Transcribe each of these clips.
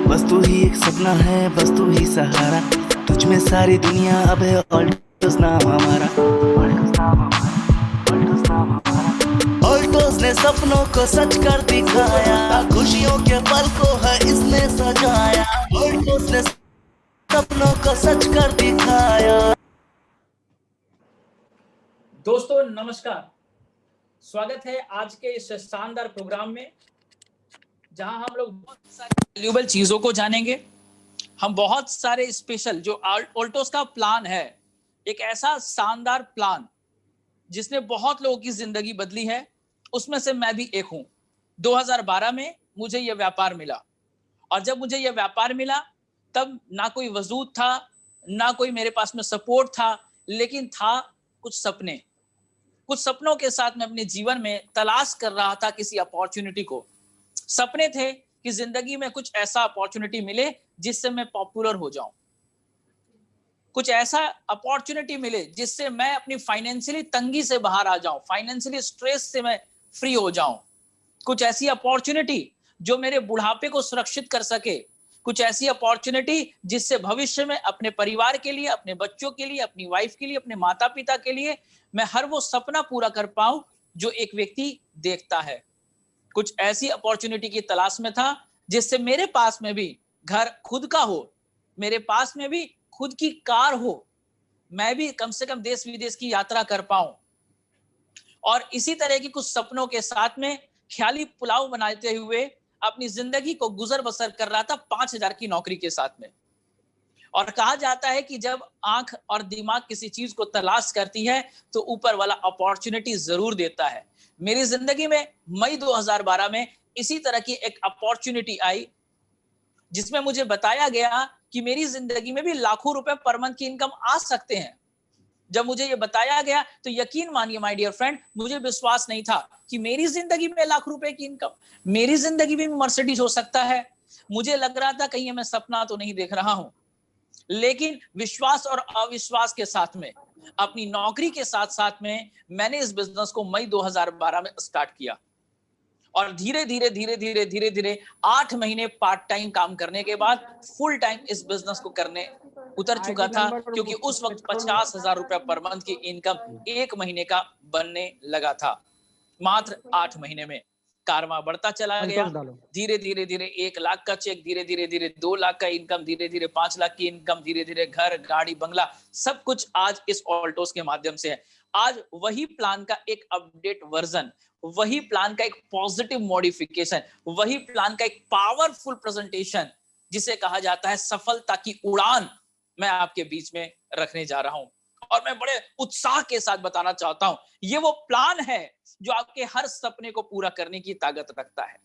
बस तू ही एक सपना है, बस तू ही सहारा, तुझ में सारी दुनिया अब है ऑल्टोस नाम हमारा। ऑल्टोस ने सपनों को सच कर दिखाया, खुशियों के पल को है इसने सजाया। ऑल्टोस ने सपनों को सच कर दिखाया। दोस्तों नमस्कार, स्वागत है आज के इस शानदार प्रोग्राम में, जहां हम लोग बहुत सारी वैल्यूएबल चीजों को जानेंगे। हम बहुत सारे स्पेशल जो ऑल्टोस का प्लान है, एक ऐसा शानदार प्लान जिसने बहुत लोगों की जिंदगी बदली है, उसमें से मैं भी एक हूं। 2012 में मुझे यह व्यापार मिला, और जब मुझे यह व्यापार मिला तब ना कोई वजूद था, ना कोई मेरे पास में सपोर्ट था, लेकिन था कुछ सपने। कुछ सपनों के साथ मैं अपने जीवन में तलाश कर रहा था किसी अपॉर्चुनिटी को। सपने थे कि जिंदगी में कुछ ऐसा अपॉर्चुनिटी मिले जिससे मैं पॉपुलर हो जाऊं, कुछ ऐसा अपॉर्चुनिटी मिले जिससे मैं अपनी फाइनेंशियली तंगी से बाहर आ जाऊं, फाइनेंशियली स्ट्रेस से मैं फ्री हो जाऊं। कुछ ऐसी अपॉर्चुनिटी जो मेरे बुढ़ापे को सुरक्षित कर सके, कुछ ऐसी अपॉर्चुनिटी जिससे भविष्य में अपने परिवार के लिए, अपने बच्चों के लिए, अपनी वाइफ के लिए, अपने माता पिता के लिए मैं हर वो सपना पूरा कर पाऊं जो एक व्यक्ति देखता है। कुछ ऐसी अपॉर्चुनिटी की तलाश में था जिससे मेरे पास में भी घर खुद का हो, मेरे पास में भी खुद की कार हो, मैं भी कम से कम देश विदेश की यात्रा कर पाऊं। और इसी तरह की कुछ सपनों के साथ में ख्याली पुलाव बनाते हुए अपनी जिंदगी को गुजर बसर कर रहा था 5,000 की नौकरी के साथ में। और कहा जाता है कि जब आंख और दिमाग किसी चीज को तलाश करती है तो ऊपर वाला अपॉर्चुनिटी जरूर देता है। मेरी जिंदगी में मई 2012 में इसी तरह की एक अपॉर्चुनिटी आई, जिसमें मुझे बताया गया कि मेरी जिंदगी में भी लाखों रुपए पर मंथ की इनकम आ सकते हैं। जब मुझे ये बताया गया तो यकीन मानिए माय डियर फ्रेंड, मुझे विश्वास नहीं था कि मेरी जिंदगी में लाख रुपए की इनकम, मेरी जिंदगी में मर्सिडीज हो सकता है। मुझे लग रहा था कहीं मैं सपना तो नहीं देख रहा हूं। लेकिन विश्वास और अविश्वास के साथ में, अपनी नौकरी के साथ साथ में मैंने इस बिजनेस को मई 2012 में स्टार्ट किया। और धीरे धीरे 8 महीने पार्ट टाइम काम करने के बाद फुल टाइम इस बिजनेस को करने उतर चुका था, क्योंकि उस वक्त 50,000 रुपए पर मंथ की इनकम एक महीने का बनने लगा था, मात्र 8 महीने में। कारवां बढ़ता चला गया, धीरे धीरे 1 लाख का चेक, धीरे 2 लाख का इनकम, धीरे 5 लाख की इनकम, धीरे घर, गाड़ी, बंगला, सब कुछ आज इस ऑल्टोस के माध्यम से है। आज वही प्लान का एक अपडेट वर्जन, वही प्लान का एक पॉजिटिव मॉडिफिकेशन, वही प्लान का एक पावरफुल प्रेजेंटेशन, जिसे कहा जाता है सफलता की उड़ान, मैं आपके बीच में रखने जा रहा हूं। और मैं बड़े उत्साह के साथ बताना चाहता हूं, ये वो प्लान है जो आपके हर सपने को पूरा करने की ताकत रखता है।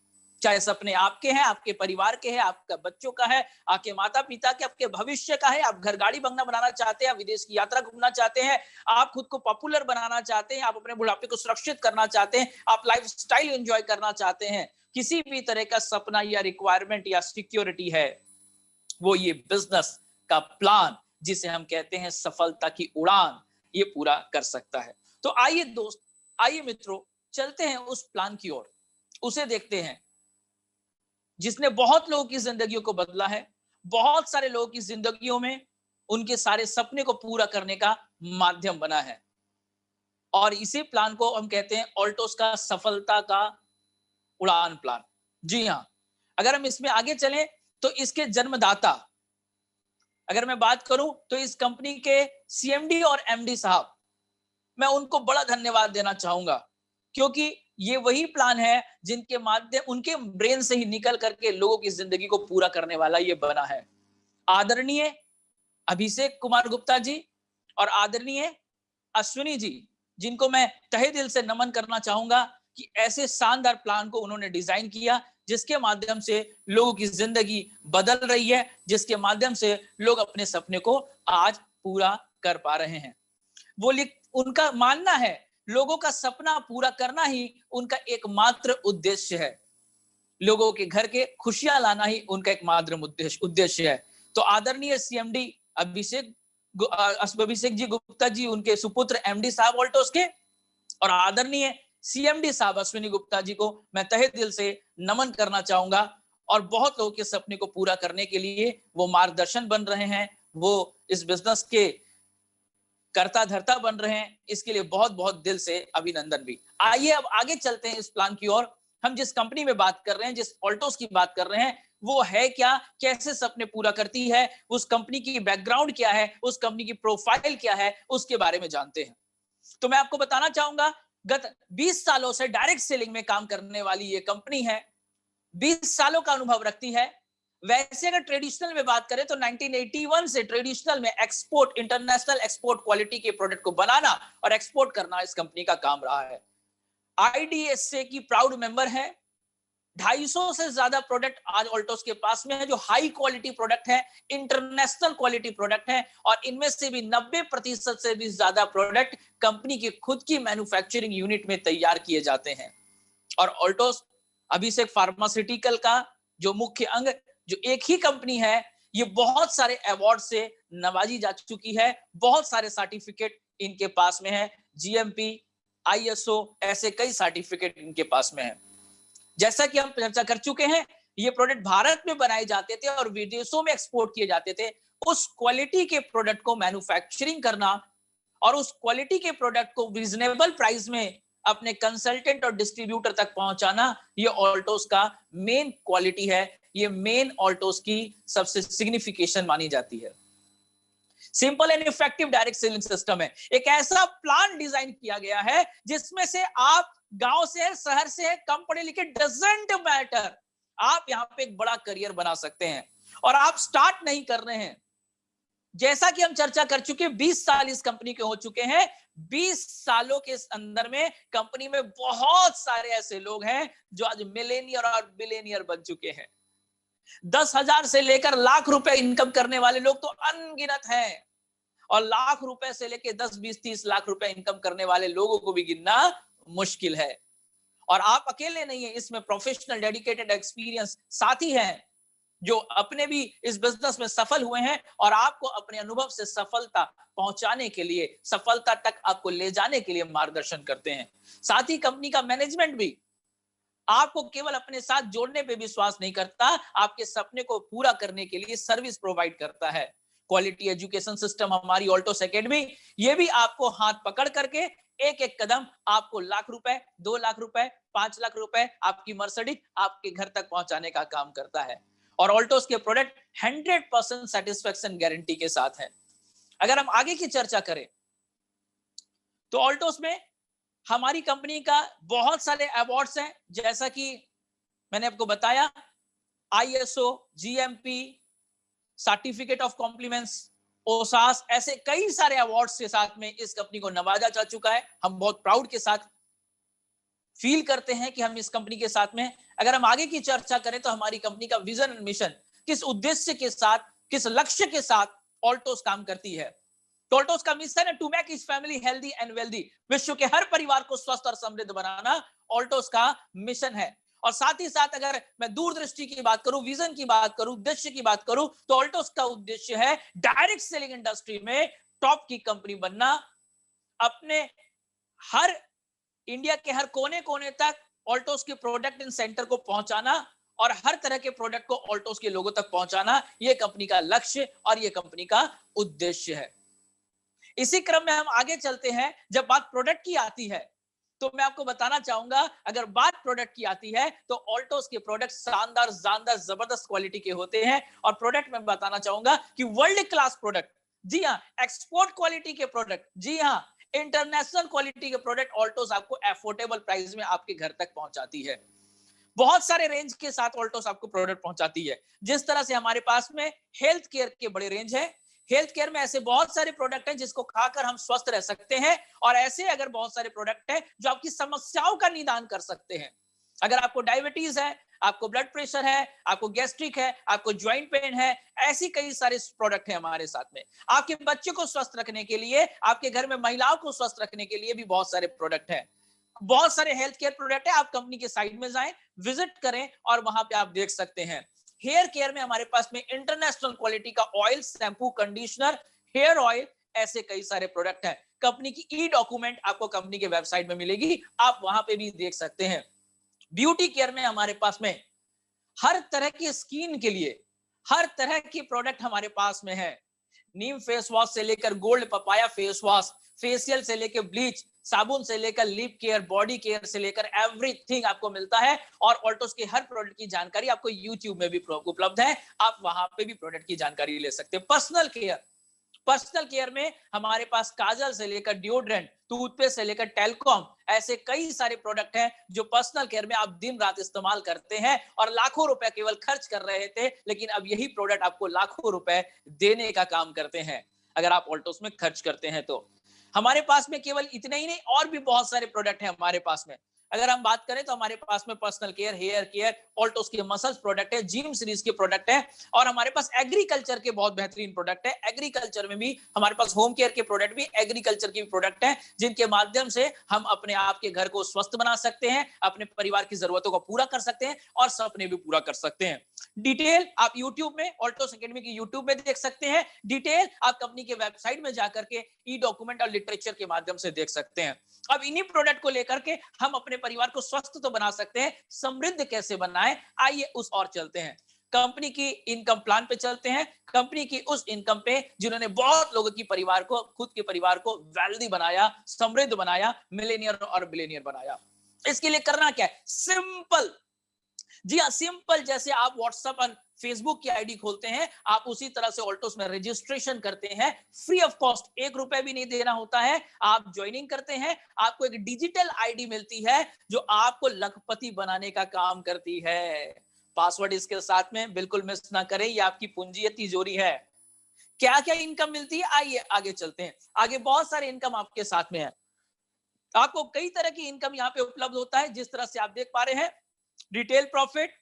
चाहे सपने आपके हैं, आपके परिवार के हैं, आपके बच्चों का है, आपके माता पिता के, आपके भविष्य का है, आप घर गाड़ी बंगला बनाना चाहते हैं, आप विदेश की यात्रा घूमना चाहते हैं, आप खुद को पॉपुलर बनाना चाहते हैं, आप अपने बुढ़ापे को सुरक्षित करना चाहते हैं, आप लाइफ स्टाइल एंजॉय करना चाहते हैं, किसी भी तरह का सपना या रिक्वायरमेंट या सिक्योरिटी है, वो ये बिजनेस का प्लान, जिसे हम कहते हैं सफलता की उड़ान, ये पूरा कर सकता है। तो आइए दोस्त, आइए मित्रों, चलते हैं उस प्लान की ओर, उसे देखते हैं जिसने बहुत लोगों की जिंदगियों को बदला है, बहुत सारे लोगों की जिंदगियों में उनके सारे सपने को पूरा करने का माध्यम बना है। और इसी प्लान को हम कहते हैं ऑल्टोस का सफलता का उड़ान प्लान। जी हाँ, अगर हम इसमें आगे चलें तो इसके जन्मदाता, अगर मैं बात करूं तो इस कंपनी के सीएमडी और एमडी साहब, मैं उनको बड़ा धन्यवाद देना चाहूंगा, क्योंकि ये वही प्लान है जिनके माध्यम, उनके ब्रेन से ही निकल करके लोगों की जिंदगी को पूरा करने वाला ये बना है। आदरणीय अभिषेक कुमार गुप्ता जी और आदरणीय अश्विनी जी, जिनको मैं तहे दिल से नमन करना चाहूंगा कि ऐसे शानदार प्लान को उन्होंने डिजाइन किया, जिसके माध्यम से लोगों की जिंदगी बदल रही है, जिसके माध्यम से लोग अपने सपने को आज पूरा कर पा रहे हैं। उनका मानना है लोगों का सपना पूरा करना ही उनका एकमात्र उद्देश्य है, लोगों के घर के खुशियां लाना ही उनका एकमात्र उद्देश्य है। तो आदरणीय सीएमडी अभिषेक जी गुप्ता जी, उनके सुपुत्र एमडी साहब ऑल्टोस के, और आदरणीय सीएमडी साहब अश्विनी गुप्ता जी को मैं तहे दिल से नमन करना चाहूंगा और बहुत लोगों के सपने को पूरा करने के लिए वो मार्गदर्शन बन रहे हैं, वो इस बिजनेस के करता धरता बन रहे हैं। इसके लिए बहुत बहुत दिल से अभिनंदन भी। आइए अब आगे चलते हैं इस प्लान की ओर। हम जिस कंपनी में बात कर रहे हैं, जिस ऑल्टोस की बात कर रहे हैं, वो है क्या, कैसे सपने पूरा करती है, उस कंपनी की बैकग्राउंड क्या है, उस कंपनी की प्रोफाइल क्या है, उसके बारे में जानते हैं। तो मैं आपको बताना चाहूंगा, गत 20 सालों से डायरेक्ट सेलिंग में काम करने वाली ये कंपनी है, 20 सालों का अनुभव रखती है। वैसे अगर ट्रेडिशनल में बात करें तो 1981 से ट्रेडिशनल में एक्सपोर्ट, इंटरनेशनल एक्सपोर्ट क्वालिटी के प्रोडक्ट को बनाना और एक्सपोर्ट करना इस कंपनी का काम रहा है। IDSA की प्राउड मेंबर है। 250 से ज्यादा प्रोडक्ट आज ऑल्टोस के पास में है जो हाई क्वालिटी प्रोडक्ट है, इंटरनेशनल क्वालिटी प्रोडक्ट है, और इनमें से भी 90% से भी ज्यादा प्रोडक्ट कंपनी की खुद की मैन्युफैक्चरिंग यूनिट में तैयार किए जाते हैं। और ऑल्टोस अभिषेक फार्मास्यूटिकल का जो मुख्य अंग, जो एक ही कंपनी है, ये बहुत सारे अवार्ड से नवाजी जा चुकी है, बहुत सारे सर्टिफिकेट इनके पास में है, GMP, ISO, ऐसे कई सर्टिफिकेट इनके पास में है। जैसा कि हम चर्चा कर चुके हैं, ये प्रोडक्ट भारत में बनाए जाते थे और विदेशों में एक्सपोर्ट किए जाते थे। उस क्वालिटी के प्रोडक्ट को मैन्युफैक्चरिंग करना और उस क्वालिटी के प्रोडक्ट को रीजनेबल प्राइस में अपने कंसल्टेंट और डिस्ट्रीब्यूटर तक पहुंचाना, ये ऑल्टोस का मेन क्वालिटी है, ये मेन ऑल्टोस की सबसे सिग्निफिकेशन मानी जाती है। Simple and effective direct selling system है। एक ऐसा प्लान डिजाइन किया गया है जिसमें से आप गांव से है, शहर से है, कम पढ़े लिखे, डजंट मैटर, आप यहां पे एक बड़ा करियर बना सकते हैं। और आप स्टार्ट नहीं कर रहे हैं, जैसा कि हम चर्चा कर चुके, 20 साल इस कंपनी के हो चुके हैं। 20 सालों के अंदर में कंपनी में बहुत सारे ऐसे लोग हैं जो आज मिलेनियर और बिलेनियर बन चुके हैं। 10,000 से लेकर लाख रुपए इनकम करने वाले लोग तो अनगिनत हैं, और लाख रुपए से लेकर 10, 20, 30 लाख रुपए इनकम करने वाले लोगों को भी गिनना मुश्किल है। और आप अकेले नहीं है, इसमें प्रोफेशनल, डेडिकेटेड, एक्सपीरियंस साथी हैं जो अपने भी इस बिजनेस में सफल हुए हैं और आपको अपने अनुभव से सफलता पहुंचाने के लिए, सफलता तक आपको ले जाने के लिए मार्गदर्शन करते हैं। साथ ही कंपनी का मैनेजमेंट भी आपको केवल अपने साथ जोड़ने पे विश्वास नहीं करता, आपके सपने को पूरा करने के लिए सर्विस प्रोवाइड करता है। क्वालिटी एजुकेशन सिस्टम हमारी ऑल्टोस एकेडमी, ये भी आपको हाथ पकड़ करके एक एक कदम आपको लाख रुपए, 2 लाख रुपए, 5 लाख रुपए, आपकी मर्सिडीज आपके घर तक पहुंचाने का काम करता है। और ऑल्टोस के प्रोडक्ट 100% सेटिस्फेक्शन गारंटी के साथ है। अगर हम आगे की चर्चा करें तो ऑल्टोस में हमारी कंपनी का बहुत सारे अवार्ड्स हैं, जैसा कि मैंने आपको बताया, ISO, GMP, certificate of compliments, OHSAS, ऐसे कई सारे अवार्ड्स के साथ में इस कंपनी को नवाजा जा चुका है। हम बहुत प्राउड के साथ फील करते हैं कि हम इस कंपनी के साथ में। अगर हम आगे की चर्चा करें तो हमारी कंपनी का विजन एंड मिशन, किस उद्देश्य के साथ, किस लक्ष्य के साथ ऑल्टोस काम करती है। तो ऑल्टोस का मिशन है to make his family healthy and wealthy. विश्व के हर परिवार को स्वस्थ और समृद्ध बनाना ऑल्टोस का मिशन है। और साथ ही साथ अगर मैं दूरदृष्टि की बात करूं, विजन की बात करूं, उद्देश्य की बात करूं, तो ऑल्टोस का उद्देश्य है डायरेक्ट सेलिंग इंडस्ट्री में टॉप की कंपनी बनना, अपने हर इंडिया के हर कोने कोने तक ऑल्टोस के प्रोडक्ट इन सेंटर को पहुंचाना और हर तरह के प्रोडक्ट को ऑल्टोस के लोगों तक पहुंचाना, यह कंपनी का लक्ष्य और यह कंपनी का उद्देश्य है। इसी क्रम में हम आगे चलते हैं। जब बात प्रोडक्ट की आती है तो मैं आपको बताना चाहूंगा, अगर बात प्रोडक्ट की आती है तो ऑल्टोस के प्रोडक्ट शानदार, जानदार, जबरदस्त क्वालिटी के होते हैं। और प्रोडक्ट में बताना चाहूंगा कि वर्ल्ड क्लास प्रोडक्ट, जी हाँ, एक्सपोर्ट क्वालिटी के प्रोडक्ट, जी हाँ, इंटरनेशनल क्वालिटी के प्रोडक्ट ऑल्टोस आपको अफोर्डेबल प्राइस में आपके घर तक पहुंचाती है। बहुत सारे रेंज के साथ ऑल्टोस आपको प्रोडक्ट पहुंचाती है। जिस तरह से हमारे पास में हेल्थ केयर के बड़े रेंज है, हेल्थ केयर में ऐसे बहुत सारे प्रोडक्ट हैं जिसको खाकर हम स्वस्थ रह सकते हैं, और ऐसे अगर बहुत सारे प्रोडक्ट हैं जो आपकी समस्याओं का निदान कर सकते हैं। अगर आपको डायबिटीज है, आपको ब्लड प्रेशर है, आपको गैस्ट्रिक है, आपको ज्वाइंट पेन है, ऐसी कई सारे प्रोडक्ट हैं हमारे साथ में। आपके बच्चे को स्वस्थ रखने के लिए, आपके घर में महिलाओं को स्वस्थ रखने के लिए भी बहुत सारे प्रोडक्ट हैं। बहुत सारे हेल्थ केयर प्रोडक्ट है। आप कंपनी के साइट में जाएं, विजिट करें और वहां पे आप देख सकते हैं। हेयर केयर में हमारे पास में इंटरनेशनल क्वालिटी का oil, shampoo, conditioner, hair oil, ऐसे कई सारे प्रोडक्ट हैं। कंपनी की ई डॉक्यूमेंट आपको कंपनी के वेबसाइट में मिलेगी, आप वहां पे भी देख सकते हैं। ब्यूटी केयर में हमारे पास में हर तरह की स्किन के लिए हर तरह की प्रोडक्ट हमारे पास में है। नीम फेस वॉश से लेकर gold papaya face wash, facial से लेकर ब्लीच, साबुन से लेकर लिप केयर, बॉडी केयर से लेकर एवरीथिंग आपको मिलता है। और ऑल्टोस के हर प्रोडक्ट की जानकारी आपको यूट्यूब में भी उपलब्ध है, आप वहां पे भी प्रोडक्ट की जानकारी ले सकते हैं। पर्सनल केयर में हमारे पास काजल से लेकर डिओड्रेंट, टूथपेस्ट से लेकर टेलकॉम, ऐसे कई सारे प्रोडक्ट हैं जो पर्सनल केयर में आप दिन रात इस्तेमाल करते हैं और लाखों रुपए केवल खर्च कर रहे थे, लेकिन अब यही प्रोडक्ट आपको लाखों रुपए देने का काम करते हैं अगर आप ऑल्टोस में खर्च करते हैं तो। हमारे पास में केवल इतने ही नहीं, और भी बहुत सारे प्रोडक्ट हैं हमारे पास में। अगर हम बात करें तो हमारे पास में personal care, hair care, Altos के मसल्स प्रोडक्ट है, जिम सीरीज के प्रोडक्ट है, और हमारे पास एग्रीकल्चर के बहुत बेहतरीन प्रोडक्ट है। एग्रीकल्चर में भी हमारे पास होम केयर के प्रोडक्ट भी, एग्रीकल्चर के प्रोडक्ट है, जिनके माध्यम से हम अपने आप के घर को स्वस्थ बना सकते हैं, अपने परिवार की जरूरतों को पूरा कर सकते हैं और सपने भी पूरा कर सकते हैं। डिटेल आप यूट्यूब में, ऑल्टोस एकेडमी की यूट्यूब में देख सकते हैं। डिटेल आप कंपनी के वेबसाइट में जाकर के ई डॉक्यूमेंट और लिटरेचर के माध्यम से देख सकते हैं। अब इन्हीं प्रोडक्ट को लेकर के हम अपने परिवार को स्वस्थ तो बना सकते हैं, समृद्ध कैसे बनाएं, आइए उस और चलते हैं। कंपनी की इनकम प्लान पे चलते हैं, कंपनी की उस इनकम पे जिन्होंने बहुत लोगों की परिवार को, खुद के परिवार को वेल्दी बनाया, समृद्ध बनाया, मिलेनियर और बिलियनियर बनाया। इसके लिए करना क्या है? सिंपल, जी हाँ सिंपल। जैसे आप व्हाट्सएप और फेसबुक की आईडी खोलते हैं, आप उसी तरह से ऑल्टोस में रजिस्ट्रेशन करते हैं, फ्री ऑफ कॉस्ट, 1 रुपए भी नहीं देना होता है। आप ज्वाइनिंग करते हैं, आपको एक डिजिटल आईडी मिलती है जो आपको लखपति बनाने का काम करती है। पासवर्ड इसके साथ में बिल्कुल मिस ना करें, ये आपकी पूंजी तिजोरी है। क्या क्या इनकम मिलती है, आइए आगे चलते हैं। आगे बहुत सारे इनकम आपके साथ में है, आपको कई तरह की इनकम यहाँ पे उपलब्ध होता है। जिस तरह से आप देख पा रहे हैं, retail profit,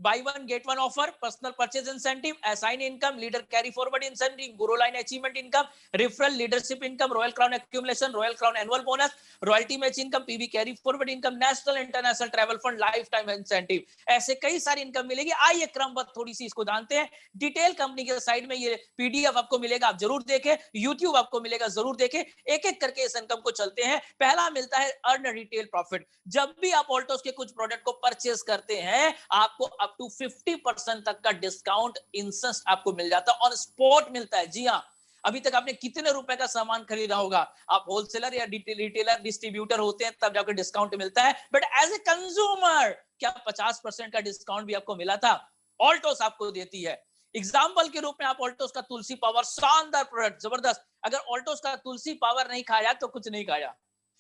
buy one get one offer, personal purchase incentive, assign income, leader carry forward incentive, Guru line achievement income, referral leadership income, Royal Crown accumulation, Royal Crown annual bonus, royalty match income, PV carry forward income, national international travel fund, lifetime incentive, ऐसे कई सारी income मिलेगी। आइए क्रमबद्ध थोड़ी सी इसको जानते हैं। डिटेल कंपनी के साइड में ये पीडीएफ आपको मिलेगा, आप जरूर देखें, यूट्यूब आपको मिलेगा, जरूर देखें। एक एक करके इस इनकम को चलते हैं। पहला मिलता है अर्न रिटेल प्रॉफिट। जब भी आप ऑल्टोस के कुछ प्रोडक्ट को परचेज करते हैं, आपको अप टू 50% तक का डिस्काउंट इंस्टेंट आपको मिल जाता है, ऑन स्पॉट मिलता है। जी हाँ, अभी तक आपने कितने रुपए का सामान खरीदा होगा, आप होलसेलर या रिटेलर डिस्ट्रीब्यूटर होते हैं तब जाकर डिस्काउंट मिलता है, बट एज ए कंज्यूमर क्या 50% का डिस्काउंट भी आपको मिला था? ऑल्टोस आपको देती है। एग्जाम्पल के रूप में आप ऑल्टोस का तुलसी पावर, शानदार प्रोडक्ट, जबरदस्त। अगर ऑल्टोस का तुलसी पावर नहीं खाया तो कुछ नहीं खाया।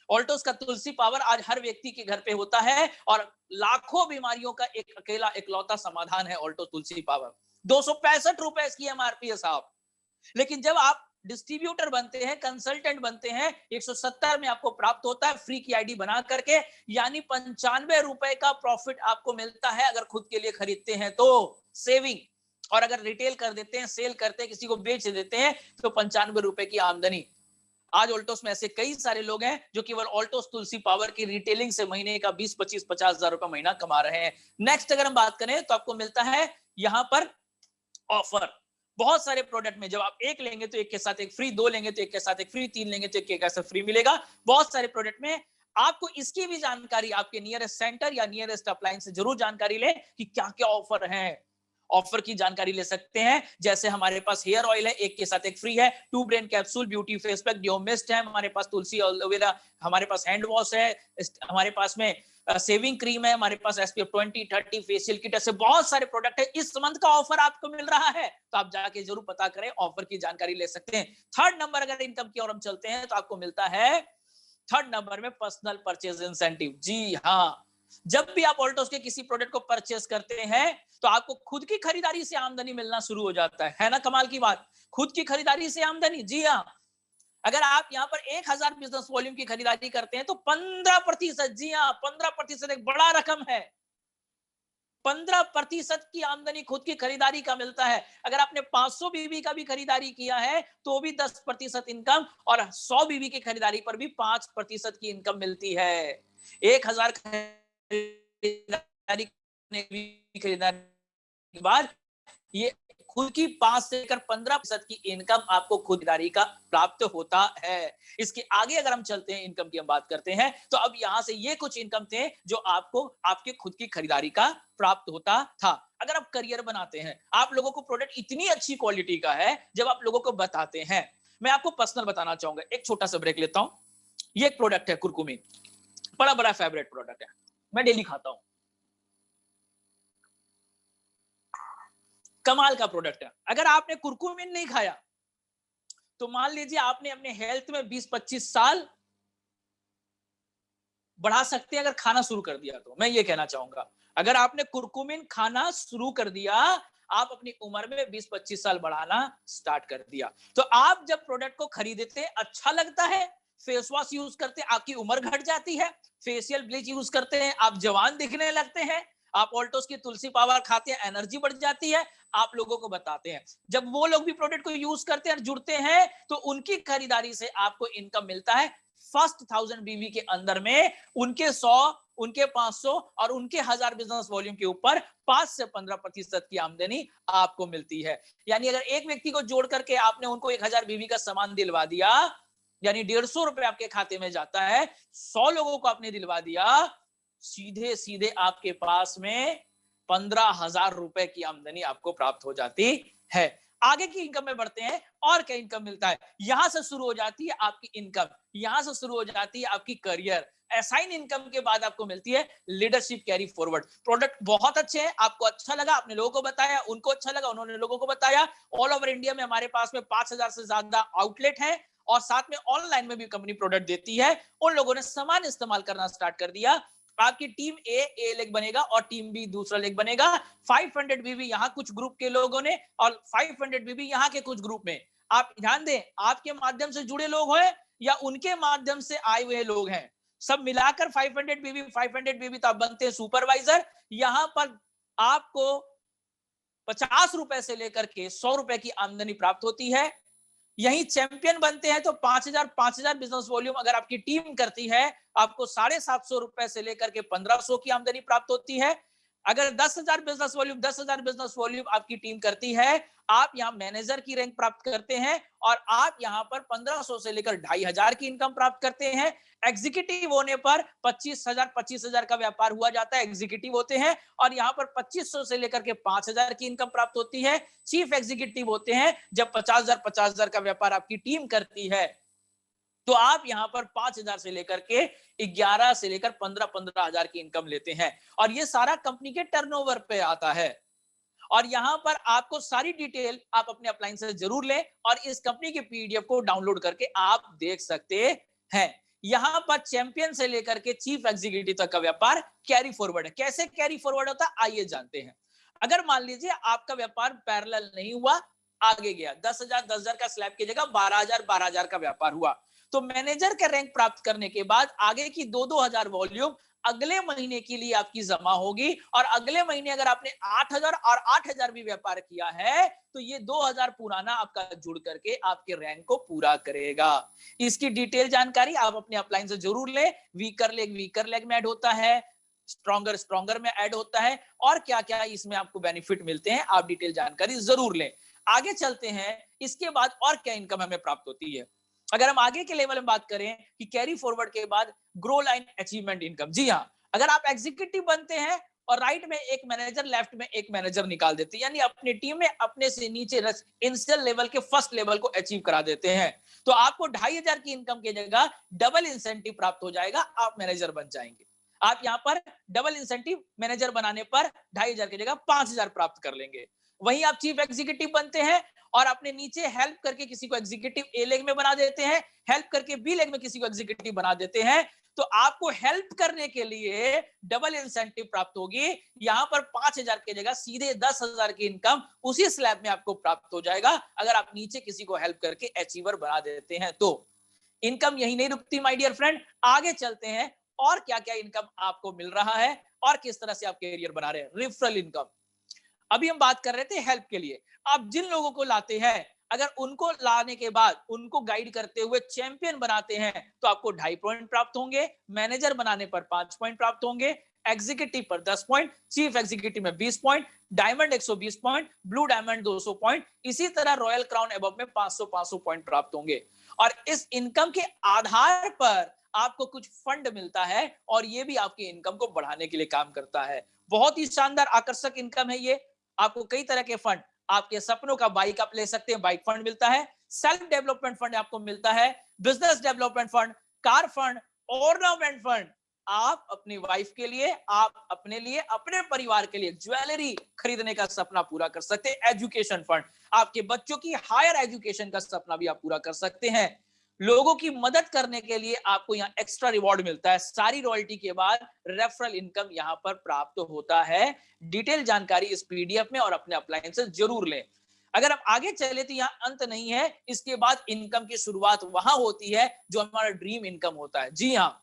ऑल्टोस का तुलसी पावर आज हर व्यक्ति के घर पे होता है और लाखों बीमारियों का एक अकेला इकलौता समाधान है ऑल्टोस तुलसी पावर। 265 रुपए इसकी एमआरपी है साहब, लेकिन जब आप डिस्ट्रीब्यूटर बनते हैं, कंसल्टेंट बनते हैं, 170 में आपको प्राप्त होता है फ्री की आईडी बना करके, यानी 95 रुपए का प्रॉफिट आपको मिलता है अगर खुद के लिए खरीदते हैं तो, सेविंग। और अगर रिटेल कर देते हैं, सेल करते हैं, किसी को बेच देते हैं तो 95 रुपए की आमदनी। आज ऑल्टोस में ऐसे कई सारे लोग हैं जो केवल ऑल्टोस तुलसी पावर की रिटेलिंग से महीने का 20, 25, 50 हजार रुपए महीना कमा रहे हैं। नेक्स्ट अगर हम बात करें तो आपको मिलता है यहां पर ऑफर। बहुत सारे प्रोडक्ट में जब आप एक लेंगे तो एक के साथ एक फ्री, 2 लेंगे तो एक के साथ एक फ्री, 3 लेंगे तो एक के साथ फ्री मिलेगा। बहुत सारे प्रोडक्ट में आपको इसकी भी जानकारी आपके नियरेस्ट सेंटर या नियरेस्ट अप्लायंस से जरूर जानकारी लें कि क्या क्या ऑफर है। ऑफर की जानकारी ले सकते हैं, जैसे हमारे पास हेयर ऑयल है, एक के साथ एक फ्री है, 2 brain capsule, beauty face pack, deo mist है, हमारे पास तुलसी एलोवेरा, हमारे पास हैंड वॉश है, हमारे पास में सेविंग क्रीम है, हमारे पास SPF 20, 30 फेशियल किट, ऐसे बहुत सारे प्रोडक्ट है। इस मंथ का ऑफर आपको मिल रहा है तो आप जाके जरूर पता करें, ऑफर की जानकारी ले सकते हैं। थर्ड नंबर अगर इनकम की ओर हम चलते हैं तो आपको मिलता है थर्ड नंबर में पर्सनल परचेज इंसेंटिव। जी हाँ, जब भी आप ऑल्टोस के किसी प्रोडक्ट को परचेस करते हैं तो आपको खुद की खरीदारी से आमदनी मिलना शुरू हो जाता है ना? कमाल की बात, खुद की खरीदारी से आमदनी। जी हाँ, अगर आप यहाँ पर 1000 बिजनेस वॉल्यूम की खरीदारी करते हैं तो 15%, जी हाँ 15% एक बड़ा रकम है। 15% की आमदनी खुद की खरीदारी का मिलता है। अगर आपने 500 बीबी का भी खरीदारी किया है तो भी 10% इनकम, और 100 बीबी की खरीदारी पर भी 5% की इनकम मिलती है। 1000 खरीदारी के बाद ये खुद की 5 से लेकर 15% की इनकम आपको खुददारी का प्राप्त होता है। इसके आगे अगर हम चलते हैं, इनकम की हम बात करते हैं, तो अब यहां से ये कुछ इनकम थे जो आपको आपके खुद की खरीदारी का प्राप्त होता था। अगर आप करियर बनाते हैं, आप लोगों को प्रोडक्ट इतनी अच्छी क्वालिटी का है, जब आप लोगों को बताते हैं, मैं आपको पर्सनल बताना चाहूंगा। एक छोटा सा ब्रेक लेता हूं। ये एक प्रोडक्ट है कुरकुमिन, बड़ा बड़ा फेवरेट प्रोडक्ट है, मैं डेली खाता हूं, कमाल का प्रोडक्ट है। अगर आपने कुरकुमिन नहीं खाया तो मान लीजिए आपने अपने हेल्थ में 20-25 साल बढ़ा सकते हैं अगर खाना शुरू कर दिया। तो मैं ये कहना चाहूंगा, अगर आपने कुरकुमिन खाना शुरू कर दिया, आप अपनी उम्र में 20-25 साल बढ़ाना स्टार्ट कर दिया। तो आप जब प्रोडक्ट को खरीदते अच्छा लगता है, फेस वॉश यूज करते हैं आपकी उम्र घट जाती है, फेशियल ब्लीच यूज करते हैं आप जवान दिखने लगते हैं, आप ऑल्टोस की तुलसी पावर खाते हैं एनर्जी बढ़ जाती है, आप लोगों को बताते हैं। जब वो लोग भी प्रोडक्ट को यूज करते हैं और जुड़ते हैं, तो उनकी खरीदारी से आपको इनकम मिलता है। फर्स्ट 1000 बीवी के अंदर में उनके 100, उनके 500 और उनके 1000 बिजनेस वॉल्यूम के ऊपर 5 से 15% की आमदनी आपको मिलती है। यानी अगर एक व्यक्ति को जोड़ करके आपने उनको 1000 बीवी का सामान दिलवा दिया, यानी 150 रुपए आपके खाते में जाता है, 100 लोगों को आपने दिलवा दिया, सीधे सीधे आपके पास में 15,000 रुपए की आमदनी आपको प्राप्त हो जाती है। आगे की इनकम में बढ़ते हैं, और क्या इनकम मिलता है। यहां से शुरू हो जाती है आपकी इनकम, यहां से शुरू हो जाती है आपकी करियर। असाइन इनकम के बाद आपको मिलती है लीडरशिप कैरी फॉरवर्ड। प्रोडक्ट बहुत अच्छे हैं, आपको अच्छा लगा, आपने लोगों को बताया, उनको अच्छा लगा, उन्होंने लोगों को बताया। ऑल ओवर इंडिया में हमारे पास में 5000 से ज्यादा आउटलेट है, और साथ में ऑनलाइन में भी कंपनी प्रोडक्ट देती है। उन लोगों ने सामान इस्तेमाल करना स्टार्ट कर दिया। आपकी टीम ए लेग बनेगा और टीम बी दूसरा लेग बनेगा। 500 बीबी यहाँ कुछ ग्रुप के लोगों ने और 500 बीबी यहाँ के कुछ ग्रुप में। आप ध्यान दें, आपके माध्यम से जुड़े लोग हैं या उनके माध्यम से आए हुए लोग हैं, सब मिलाकर 500 बीबी। 500 बीबी तो आप बनते हैं सुपरवाइजर। यहां पर आपको 50 रुपए से लेकर के 100 रुपए की आमदनी प्राप्त होती है। यही चैंपियन बनते हैं तो 5000 बिजनेस वॉल्यूम अगर आपकी टीम करती है, आपको 750 रुपए से लेकर के 1500 की आमदनी प्राप्त होती है। अगर 10,000 बिजनेस वॉल्यूम आपकी टीम करती है, आप यहां मैनेजर की रैंक प्राप्त करते हैं, और आप यहां पर 1500 से लेकर 2500 की इनकम प्राप्त करते हैं। एग्जीक्यूटिव होने पर 25,000 का व्यापार हुआ जाता है, एग्जीक्यूटिव होते हैं, और यहां पर 2500 से लेकर के 5000 की इनकम प्राप्त होती है। चीफ एग्जीक्यूटिव होते हैं जब 50,000 का व्यापार आपकी टीम करती है, तो आप यहां पर 5,000 से लेकर के 11 से लेकर 15,000 की इनकम लेते हैं, और ये सारा कंपनी के टर्नओवर पे आता है। और यहां पर आपको सारी डिटेल आप अपने अपलाइन से जरूर लें, और इस कंपनी के पीडीएफ को डाउनलोड करके आप देख सकते हैं। यहां पर चैंपियन से लेकर के चीफ एग्जीक्यूटिव तक का व्यापार कैरी फॉरवर्ड है। कैसे कैरी फॉरवर्ड होता है, आइए जानते हैं। अगर मान लीजिए आपका व्यापार पैरेलल नहीं हुआ, आगे गया, 10,000 का स्लैब की जगह 12,000 का व्यापार हुआ, तो मैनेजर का रैंक प्राप्त करने के बाद आगे की 2-2 हजार वॉल्यूम अगले महीने के लिए आपकी जमा होगी। और अगले महीने अगर आपने 8,000 और 8,000 भी व्यापार किया है, तो ये 2,000 पुराना आपका जुड़ करके आपके रैंक को पूरा करेगा। इसकी डिटेल जानकारी आप अपने अपलाइन से जरूर लें। वीकर लेग में ऐड होता है, स्ट्रॉन्गर में ऐड होता है, और क्या क्या इसमें आपको बेनिफिट मिलते हैं, आप डिटेल जानकारी जरूर लें। आगे चलते हैं, इसके बाद और क्या इनकम हमें प्राप्त होती है। अगर हम आगे के लेवल में बात करें कि कैरी फॉरवर्ड के बाद ग्रो लाइन अचीवमेंट इनकम, जी हाँ, अगर आप एग्जीक्यूटिव बनते हैं और राइट में एक मैनेजर, लेफ्ट में एक मैनेजर निकाल देते हैं, यानी अपनी टीम में अपने से नीचे इनिशियल लेवल के फर्स्ट लेवल को अचीव करा देते हैं, तो आपको 2,500 की इनकम की जगह डबल इंसेंटिव प्राप्त हो जाएगा, आप मैनेजर बन जाएंगे। आप यहां पर डबल इंसेंटिव मैनेजर बनाने पर 2,500 की जगह 5,000 प्राप्त कर लेंगे। वहीं आप चीफ एग्जीक्यूटिव बनते हैं और अपने नीचे हेल्प करके किसी को एग्जीक्यूटिव ए लेग में बना देते हैं, हेल्प करके बी लेग में किसी को एग्जीक्यूटिव बना देते हैं, तो आपको हेल्प करने के लिए डबल इंसेंटिव प्राप्त होगी। यहां पर 5,000 की जगह सीधे 10,000 की इनकम उसी स्लैब में आपको प्राप्त हो जाएगा, अगर आप नीचे किसी को हेल्प करके अचीवर बना देते हैं। तो इनकम यही नहीं रुकती माय डियर फ्रेंड, आगे चलते हैं और क्या क्या इनकम आपको मिल रहा है और किस तरह से आप कैरियर बना रहे हैं। रेफरल इनकम, अभी हम बात कर रहे थे हेल्प के लिए। आप जिन लोगों को लाते हैं, अगर उनको लाने के बाद उनको गाइड करते हुए चैंपियन बनाते हैं, तो आपको 2.5 पॉइंट प्राप्त होंगे, मैनेजर बनाने पर 5 पॉइंट प्राप्त होंगे, एग्जीक्यूटिव पर 10 पॉइंट, चीफ एग्जीक्यूटिव में 20 point, diamond 120 point, blue diamond 200 point, इसी तरह रॉयल क्राउन एबव में 500 पॉइंट प्राप्त होंगे। और इस इनकम के आधार पर आपको कुछ फंड मिलता है और ये भी आपकी इनकम को बढ़ाने के लिए काम करता है। बहुत ही शानदार आकर्षक इनकम है ये। आपको कई तरह के फंड, आपके सपनों का बाइक आप ले सकते हैं, बाइक फंड मिलता है, सेल्फ डेवलपमेंट फंड आपको मिलता है, business development fund, car fund, ornament fund. आप अपनी वाइफ के लिए, आप अपने लिए, अपने परिवार के लिए ज्वेलरी खरीदने का सपना पूरा कर सकते हैं। एजुकेशन फंड, आपके बच्चों की हायर एजुकेशन का सपना भी आप पूरा कर सकते हैं। लोगों की मदद करने के लिए आपको यहाँ एक्स्ट्रा रिवॉर्ड मिलता है। सारी रॉयल्टी के बाद रेफरल इनकम यहाँ पर प्राप्त होता है। डिटेल जानकारी इस पीडीएफ में और अपने अप्लायंसेस जरूर लें। अगर हम आगे चले तो यहाँ अंत नहीं है, इसके बाद इनकम की शुरुआत वहां होती है जो हमारा ड्रीम इनकम होता है। जी हाँ,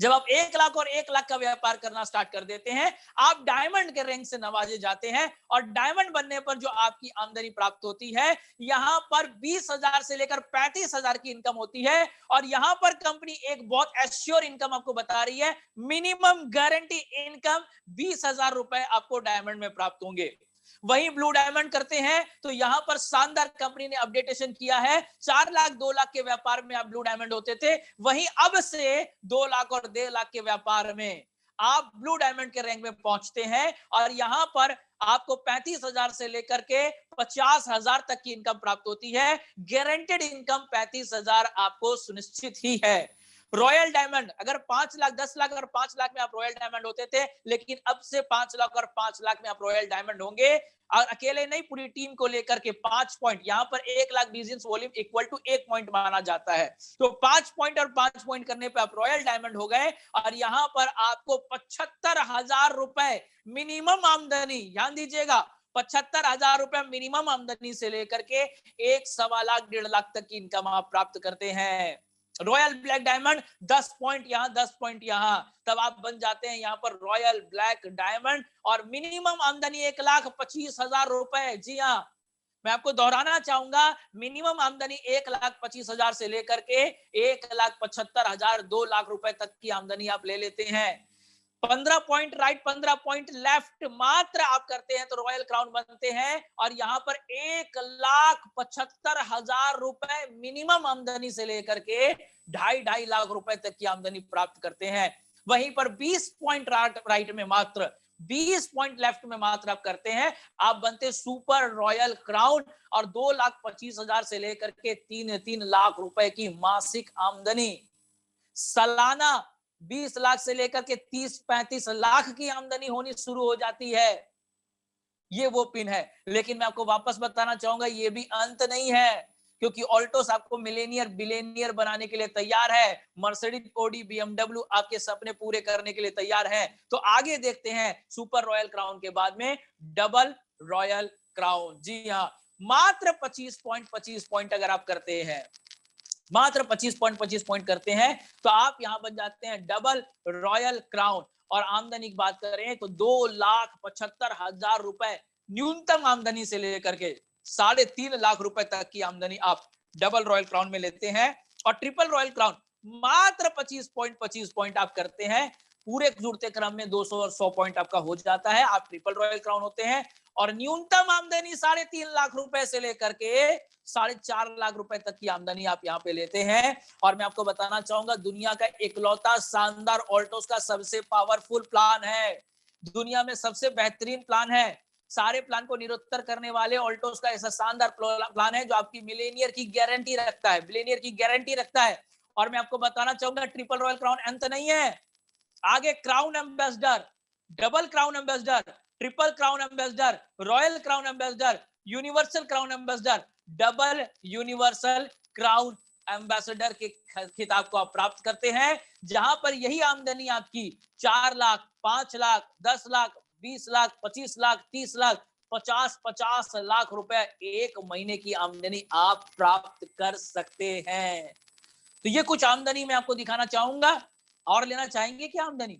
जब आप 1 लाख और 1 लाख का व्यापार करना स्टार्ट कर देते हैं, आप डायमंड के रैंक से नवाजे जाते हैं और डायमंड बनने पर जो आपकी आमदनी प्राप्त होती है, यहां पर 20,000 से लेकर 35,000 की इनकम होती है। और यहां पर कंपनी एक बहुत एश्योर इनकम आपको बता रही है, मिनिमम गारंटी इनकम 20,000 रुपए आपको डायमंड में प्राप्त होंगे। वहीं ब्लू डायमंड करते हैं तो यहां पर शानदार कंपनी ने अपडेटेशन किया है। 4 लाख 2 लाख के व्यापार में आप ब्लू डायमंड होते थे, वहीं अब से 2 लाख और 1.5 लाख के व्यापार में आप ब्लू डायमंड के रैंक में पहुंचते हैं। और यहां पर आपको 35,000 से लेकर के 50,000 तक की इनकम प्राप्त होती है। गारंटेड इनकम 35,000 आपको सुनिश्चित ही है। रॉयल डायमंड, अगर 5 लाख 10 लाख और 5 लाख में आप रॉयल डायमंड होते थे, लेकिन अब से 5 लाख और 5 लाख में आप रॉयल डायमंड होंगे। और अकेले नहीं, पूरी टीम को लेकर के 5 पॉइंट, यहां पर 1 lakh business volume equal to 1 point माना जाता है। तो 5 पॉइंट और 5 पॉइंट करने पे आप रॉयल डायमंड हो गए। और यहां पर आपको 75,000 रुपए मिनिमम आमदनी, ध्यान दीजिएगा, 75,000 रुपए मिनिमम आमदनी से लेकर के 1.25 लाख 1.5 लाख तक की इनकम आप प्राप्त करते हैं। रॉयल ब्लैक डायमंड 10 पॉइंट यहां, 10 पॉइंट यहां, तब आप बन जाते हैं यहां पर रॉयल ब्लैक डायमंड। और मिनिमम आमदनी 1,25,000 रुपए। जी हां, मैं आपको दोहराना चाहूंगा, मिनिमम आमदनी 1,25,000 से लेकर के 1,75,000 2 लाख रुपए तक की आमदनी आप ले लेते हैं। 15 पॉइंट राइट, 15 पॉइंट लेफ्ट मात्र आप करते हैं तो रॉयल क्राउन बनते हैं। और यहां पर 1,75,000 रुपए मिनिमम आमदनी से लेकर के 2.5 लाख रुपए तक की आमदनी प्राप्त करते हैं। वहीं पर 20 पॉइंट राइट में मात्र, 20 पॉइंट लेफ्ट में मात्र आप करते हैं, आप बनते सुपर रॉयल क्राउन। और 2,25,000 से लेकर के 3 लाख रुपए की मासिक आमदनी, सालाना 20 लाख से लेकर के 30-35 लाख की आमदनी होनी शुरू हो जाती है। ये वो पिन है। लेकिन मैं आपको वापस बताना चाहूंगा, ये भी अंत नहीं है, क्योंकि ऑल्टोस आपको मिलेनियर बिलेनियर बनाने के लिए तैयार है। मर्सिडीज, ऑडी, बीएमडब्ल्यू आपके सपने पूरे करने के लिए तैयार है। तो आगे देखते हैं सुपर रॉयल क्राउन के बाद में डबल रॉयल क्राउन। जी हाँ, मात्र 25 पॉइंट अगर आप करते हैं, मात्र 25 पॉइंट करते हैं, तो आप यहां बन जाते हैं डबल रॉयल क्राउन। और आमदनी की बात करें तो 2,75,000 रुपए न्यूनतम आमदनी से लेकर के 3.5 लाख रुपए तक की आमदनी आप डबल रॉयल क्राउन में लेते हैं। और ट्रिपल रॉयल क्राउन मात्र 25 पॉइंट आप करते हैं, पूरे जुड़ते क्रम में 200 और 100 पॉइंट आपका हो जाता है, आप ट्रिपल रॉयल क्राउन होते हैं। और न्यूनतम आमदनी 3.5 लाख रुपए से लेकर के 4.5 लाख रुपए तक की आमदनी आप यहाँ पे लेते हैं। और मैं आपको बताना चाहूंगा, दुनिया का इकलौता शानदार ऑल्टोस का सबसे पावरफुल प्लान है, दुनिया में सबसे बेहतरीन प्लान है। सारे प्लान को निरुत्तर करने वाले ऑल्टोस का ऐसा शानदार प्लान है जो आपकी मिलेनियर की गारंटी रखता है, बिलियनियर की गारंटी रखता है। और मैं आपको बताना चाहूंगा, ट्रिपल रॉयल क्राउन अंत नहीं है, आगे crown ambassador, double crown ambassador, triple crown ambassador, royal crown ambassador, universal crown ambassador, double universal crown ambassador के खिताब को आप प्राप्त करते हैं, जहां पर यही आमदनी आपकी 4 लाख, 5 लाख, 10 लाख, 20 लाख, 25 लाख, 30 लाख, 50 लाख रुपए एक महीने की आमदनी आप प्राप्त कर सकते हैं। तो ये कुछ आमदनी मैं आपको दिखाना चाहूंगा। और लेना चाहेंगे क्या आमदनी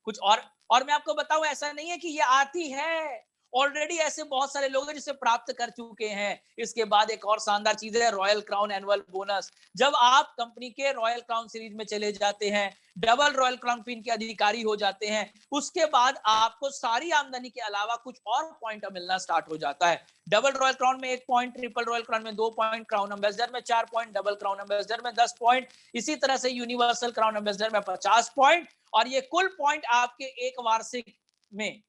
कुछ और मैं आपको बताऊं, ऐसा नहीं है कि ये आती है ऑलरेडी ऐसे बहुत सारे लोग हैं जिसे प्राप्त कर चुके हैं। इसके बाद एक और शानदार चीज है रॉयल क्राउन एनुअल बोनस। जब आप कंपनी के रॉयल क्राउन सीरीज में चले जाते हैं, डबल रॉयल क्राउन पिन के अधिकारी हो जाते हैं, उसके बाद आपको सारी आमदनी के अलावा कुछ और पॉइंट मिलना स्टार्ट हो जाता है। डबल रॉयल क्राउन में 1 पॉइंट, ट्रिपल रॉयल क्राउन में 2 पॉइंट, क्राउन एम्बेसडर में 4 पॉइंट, डबल क्राउन एम्बेसडर में 10 पॉइंट, इसी तरह से यूनिवर्सल क्राउन एम्बेसडर में 50 पॉइंट। और ये कुल पॉइंट आपके एक वार्षिक में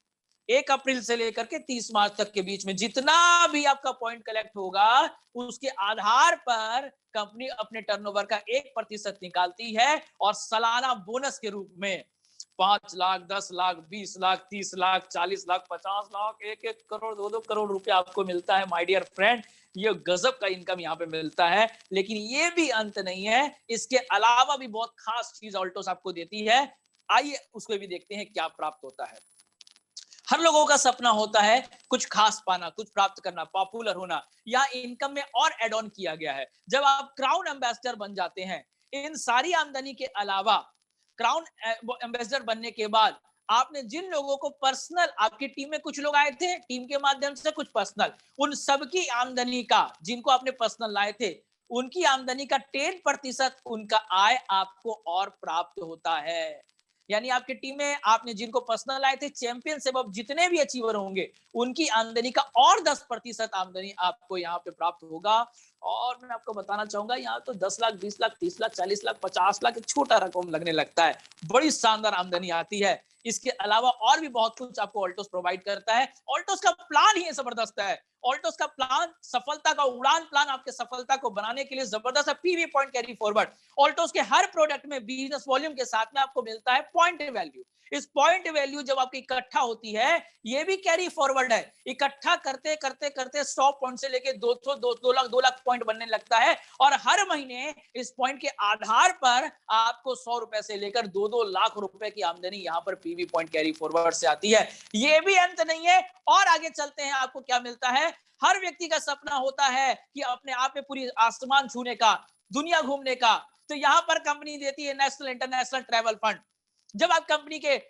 1 अप्रैल से लेकर के 30 मार्च तक के बीच में जितना भी आपका पॉइंट कलेक्ट होगा, उसके आधार पर कंपनी अपने टर्नओवर का 1% निकालती है और सालाना बोनस के रूप में 5 लाख, 10 लाख, 20 लाख, 30 लाख, 40 लाख, 50 लाख, 1-1 करोड़, 2-2 करोड़ रुपया आपको मिलता है माय डियर फ्रेंड। ये गजब का इनकम यहाँ पे मिलता है। लेकिन ये भी अंत नहीं है, इसके अलावा भी बहुत खास चीज ऑल्टोस आपको देती है। आइए उसको भी देखते हैं क्या प्राप्त होता है। हर लोगों का सपना होता है कुछ खास पाना, कुछ प्राप्त करना, पॉपुलर होना। या इनकम में और एड ऑन किया गया है। जब आप क्राउन एम्बेसडर बन जाते हैं, इन सारी आमदनी के अलावा क्राउन एम्बेसडर बनने के बाद आपने जिन लोगों को पर्सनल, आपकी टीम में कुछ लोग आए थे टीम के माध्यम से, कुछ पर्सनल, उन सबकी आमदनी का, जिनको आपने पर्सनल लाए थे, उनकी आमदनी का 10% उनका आय आपको और प्राप्त होता है। यानी आपकी टीम में आपने जिनको पर्सनल लाए थे, चैंपियनशिप अब जितने भी अचीवर होंगे, उनकी आमदनी का और 10% आमदनी आपको यहाँ पे प्राप्त होगा। और मैं आपको बताना चाहूंगा, यहाँ तो 10 लाख, 20 लाख, 30 लाख, 40 लाख, 50 लाख एक छोटा रकम लगने लगता है, बड़ी शानदार आमदनी आती है। इसके अलावा और भी बहुत कुछ आपको ऑल्टोस प्रोवाइड करता है। ऑल्टोस का प्लान ही जबरदस्त है। ऑल्टोस का प्लान, सफलता का उड़ान प्लान, आपके सफलता को बनाने के लिए जबरदस्त है। PV point carry forward. Altos के हर प्रोडक्ट में बिजनेस वॉल्यूम के साथ में आपको मिलता है पॉइंट वैल्यू। इस पॉइंट वैल्यू जब आपकी इकट्ठा होती है, ये भी कैरी फॉरवर्ड है। इकट्ठा करते करते करते 100 पॉइंट से लेके 2 लाख पॉइंट बनने लगता है। और हर महीने इस पॉइंट के आधार पर आपको 100 रुपए से लेकर 2-2 लाख रुपए की आमदनी यहाँ पर पीवी पॉइंट कैरी फॉरवर्ड से आती है। ये भी अंत नहीं है, और आगे चलते हैं। आपको क्या मिलता है? हर व्यक्ति का सपना होता है कि अपने आप में पूरी आसमान छूने का, दुनिया घूमने का। तो यहाँ पर कंपनी देती है नेशनल इंटरनेशनल ट्रैवल फंड। जब आप कंपनी के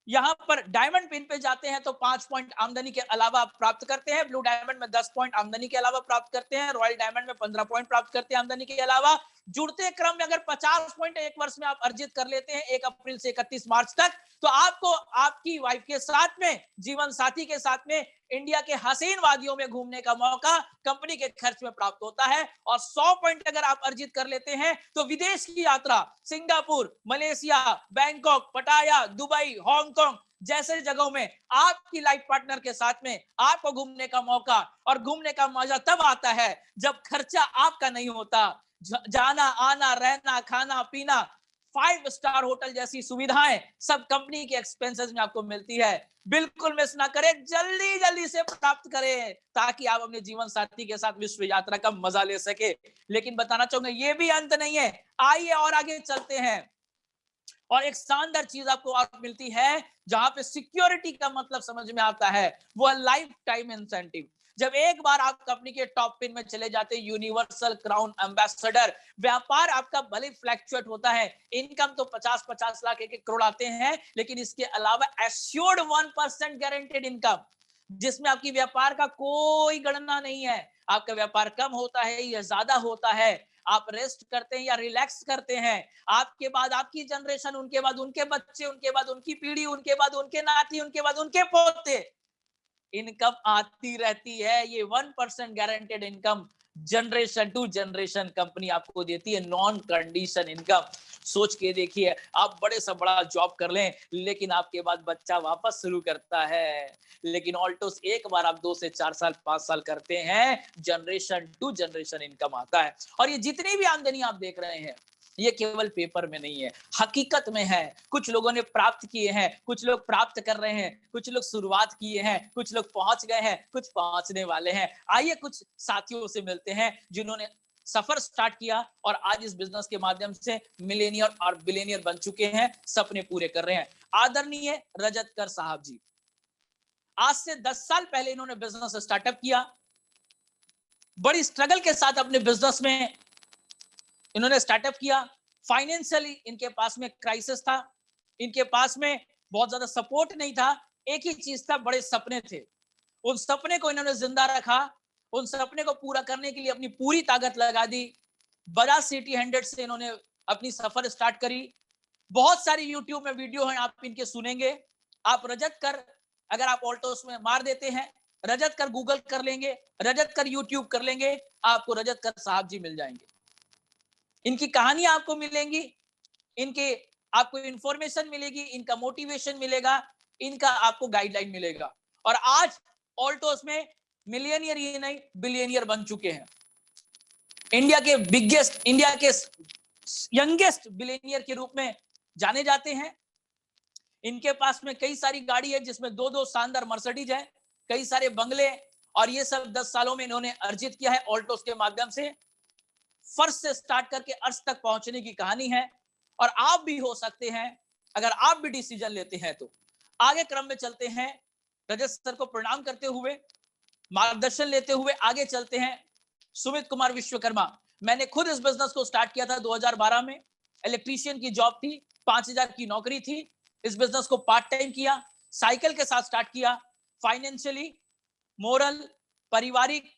यहाँ पर डायमंड पिन पे जाते हैं तो 5 पॉइंट आमदनी के अलावा आप प्राप्त करते हैं। ब्लू डायमंड में 10 पॉइंट आमदनी के अलावा प्राप्त करते हैं। रॉयल डायमंड में 15 पॉइंट प्राप्त करते हैं आमदनी के अलावा। जुड़ते क्रम में अगर 50 पॉइंट एक वर्ष में आप अर्जित कर लेते हैं 1 अप्रैल से 31 मार्च तक, तो आपको आपकी वाइफ के साथ में, जीवन साथी के साथ में इंडिया के हसीन वादियों में घूमने का मौका कंपनी के खर्च में प्राप्त होता है। और 100 पॉइंट अगर आप अर्जित कर लेते हैं तो विदेश की यात्रा, सिंगापुर, मलेशिया, बैंकॉक, पटाया, दुबई, हांगकांग जैसे जगहों में आपकी लाइफ पार्टनर के साथ में आपको घूमने का मौका, और घूमने का मजा तब आता है जब खर्चा आपका नहीं होता। जाना आना, रहना, खाना पीना, 5 स्टार होटल जैसी सुविधाएं सब कंपनी के एक्सपेंसेस में आपको मिलती है। बिल्कुल मिस ना करें, जल्दी जल्दी से प्राप्त करें ताकि आप अपने जीवन साथी के साथ विश्व यात्रा का मजा ले सके। लेकिन बताना चाहूंगा ये भी अंत नहीं है। आइए और आगे चलते हैं। और एक शानदार चीज आपको और मिलती है जहां पे सिक्योरिटी का मतलब समझ में आता है, वो लाइफ टाइम इंसेंटिव। जब एक बार आप कंपनी के टॉप पिन में चले जाते हैं, यूनिवर्सल क्राउन एम्बेसडर, व्यापार आपका भले फ्लैक्चुएट होता है, इनकम तो 50-50 लाख 1-1 करोड़ आते हैं, लेकिन इसके अलावा एश्योर्ड 1% गारंटेड इनकम, जिसमें आपकी व्यापार का कोई गणना नहीं है। आपका व्यापार कम होता है या ज्यादा होता है, आप रेस्ट करते हैं या रिलैक्स करते हैं, आपके बाद आपकी जनरेशन, उनके बाद उनके बच्चे, उनके बाद उनकी पीढ़ी, उनके बाद उनके नाती, उनके बाद उनके पोते, इनकम आती रहती है। ये 1% guaranteed income generation to generation company आपको देती है, नॉन कंडीशन इनकम। सोच के देखिए, आप बड़े से बड़ा जॉब कर लें, लेकिन आपके बाद बच्चा वापस शुरू करता है। लेकिन ऑल्टोस एक बार आप 2 से 4 साल 5 साल करते हैं, जनरेशन टू जनरेशन इनकम आता है। और ये जितनी भी आमदनी आप देख रहे हैं, ये केवल पेपर में नहीं है, हकीकत में है। कुछ लोगों ने प्राप्त किए हैं, कुछ लोग प्राप्त कर रहे हैं, कुछ लोग शुरुआत किए हैं, कुछ लोग पहुंच गए हैं, कुछ पहुंचने वाले हैं। आइए कुछ साथियों से मिलते हैं जिन्होंने सफर स्टार्ट किया और आज इस बिजनेस के माध्यम से मिलेनियर और बिलियनियर बन चुके हैं, सपने पूरे कर रहे हैं। आदरणीय रजतकर साहब जी, आज से 10 साल पहले इन्होंने बिजनेस स्टार्टअप किया। बड़ी स्ट्रगल के साथ अपने बिजनेस में इन्होंने स्टार्टअप किया। फाइनेंशियली इनके पास में क्राइसिस था, इनके पास में बहुत ज्यादा सपोर्ट नहीं था। एक ही चीज था, बड़े सपने थे। उन सपने को इन्होंने जिंदा रखा, उन सपने को पूरा करने के लिए अपनी पूरी ताकत लगा दी। बजाज सिटी 100 से इन्होंने अपनी सफर स्टार्ट करी। बहुत सारी यूट्यूब में वीडियो हैं, आप इनके सुनेंगे। आप रजत कर अगर आप ऑल्टोस में मार देते हैं, रजत कर गूगल कर लेंगे, रजत कर यूट्यूब कर लेंगे, आपको रजत कर साहब जी मिल जाएंगे। इनकी कहानी आपको मिलेंगी, इनके आपको इंफॉर्मेशन मिलेगी, इनका मोटिवेशन मिलेगा, इनका आपको गाइडलाइन मिलेगा। और आज ऑल्टोस में मिलियनियर ही नहीं बिलियनियर बन चुके हैं। इंडिया के बिगेस्ट, इंडिया के यंगेस्ट बिलियनियर के रूप में जाने जाते हैं। इनके पास में कई सारी गाड़ी है, जिसमें दो दो शानदार मर्सिडीज है, कई सारे बंगले, और ये सब 10 सालों में इन्होंने अर्जित किया है ऑल्टोस के माध्यम से। फर्श से स्टार्ट करके अर्श तक पहुंचने की कहानी है, और आप भी हो सकते हैं अगर आप भी डिसीजन लेते हैं तो। आगे क्रम में चलते हैं, रजत सर को प्रणाम करते हुए, मार्गदर्शन लेते हुए आगे चलते हैं। सुमित कुमार विश्वकर्मा, मैंने खुद इस बिजनेस को स्टार्ट किया था 2012 में। इलेक्ट्रीशियन की जॉब थी, 5000 की नौकरी थी। इस बिजनेस को पार्ट टाइम किया, साइकिल के साथ स्टार्ट किया। फाइनेंशियली, मोरल, पारिवारिक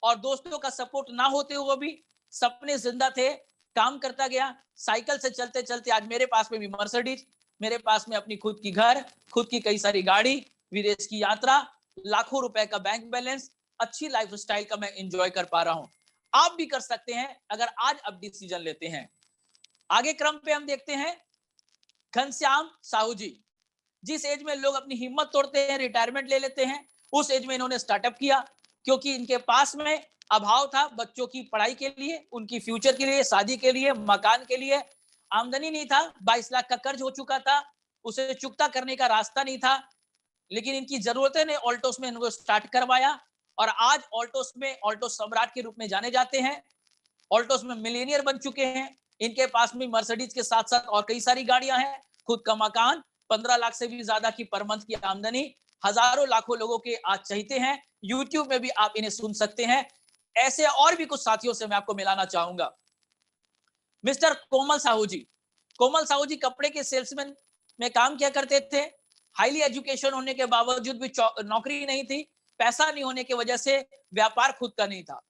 और दोस्तों का सपोर्ट ना होते हुए भी सपने जिंदा थे, काम करता गया। साइकिल से चलते चलते आज मेरे पास में भी मर्सिडीज, मेरे पास में अपनी खुद की घर, खुद की कई सारी गाड़ी, विदेश की यात्रा, लाखों रुपए का बैंक बैलेंस, अच्छी लाइफस्टाइल का मैं एंजॉय कर पा रहा हूं। आप भी कर सकते हैं अगर आज अब डिसीजन लेते हैं। आगे क्रम पे हम देखते हैं घनश्याम साहू जी। जिस एज में लोग अपनी हिम्मत तोड़ते हैं, रिटायरमेंट ले लेते हैं, उस एज में इन्होंने स्टार्टअप किया, क्योंकि इनके पास में अभाव था बच्चों की पढ़ाई के लिए, उनकी फ्यूचर के लिए, शादी के लिए, मकान के लिए। आमदनी नहीं था, 22 लाख का कर्ज हो चुका था, उसे चुकता करने का रास्ता नहीं था। लेकिन इनकी जरूरतें ने ऑल्टोस में इनको स्टार्ट करवाया, और आज ऑल्टोस में ऑल्टोस सम्राट के रूप में जाने जाते हैं। ऑल्टोस में मिलियनियर बन चुके हैं। इनके पास में मर्सिडीज के साथ साथ और कई सारी गाड़ियां हैं, खुद का मकान, 15 लाख से भी ज्यादा की पर मंथ की आमदनी, हजारों लाखों लोगों के आज चाहते हैं। यूट्यूब में भी आप इन्हें सुन सकते हैं। ऐसे और भी कुछ साथियों से मैं आपको मिलाना चाहूंगा। मिस्टर कोमल साहू जी। कोमल साहू जी कपड़े के सेल्समैन में काम किया करते थे। हाईली एजुकेशन होने के बावजूद भी नौकरी नहीं थी, पैसा नहीं होने की वजह से व्यापार खुद का नहीं था।